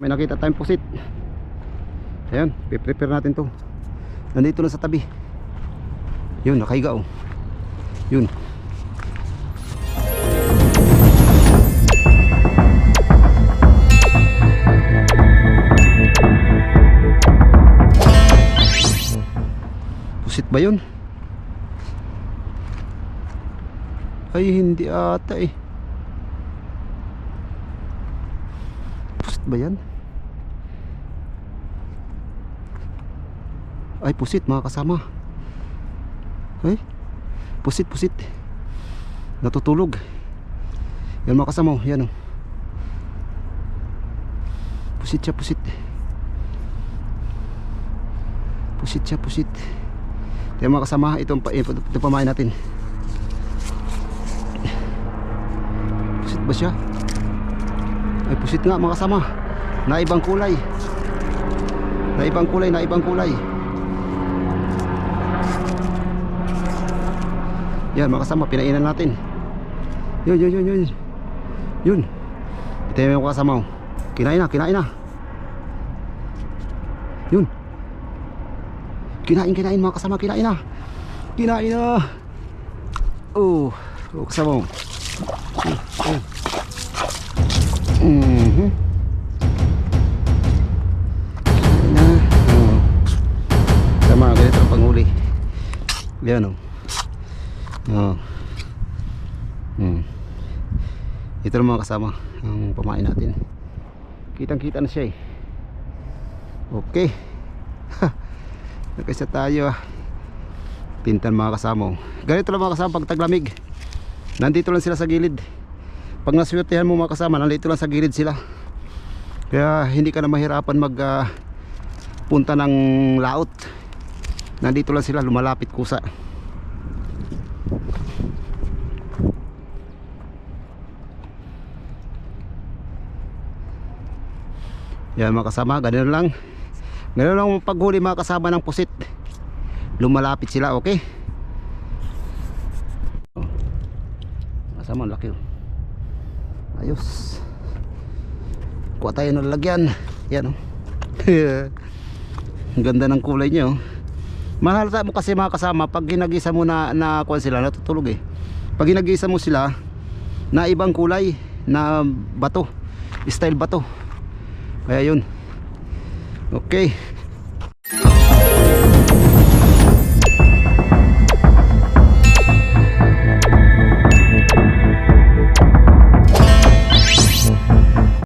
May nakita tayong pusit. Ayan, prepare natin to. Nandito na sa tabi. Yun, nakahiga oh. Yun. Pusit ba yun? Ay, hindi ata eh. Pusit ba yan? Ay, pusit mga kasama. Ay, pusit. Natutulog. Yan mga kasama, yan oh. Pusit siya. Yan mga kasama, ito pamain natin. Pusit ba siya? Ay, pusit nga mga kasama. Naibang kulay. Yan mga kasama, pinainan natin. Yun. Ito yung mga kasama. Kinain na. Yun. Kinain mga kasama, kinain na. Oh, kasama. Sama, ganito ang panghuli. Yan oh. Ito na mga kasama ang pamain natin. Kitang-kita na siya eh. Okay. Nagkasa tayo pintan mga kasama. Ganito lang mga kasama pag taglamig. Nandito lang sila sa gilid. Pag naswertehan mo mga kasama, nandito lang sa gilid sila. Kaya hindi ka na mahirapan mag punta ng laot. Nandito lang sila, lumalapit kusa. Yan mga kasama, ganun lang paghuli mga kasama ng pusit. Lumalapit sila, okay? Kasama, laki oh. Ayos. Kuha tayo ng lalagyan. Yan oh. Ang ganda ng kulay niya oh. Mahalata mo kasi mga kasama, pag ginagisa mo na kuha sila, natutulog eh. Pag ginagisa mo sila na ibang kulay, na bato, style bato. Kaya yun. Okay.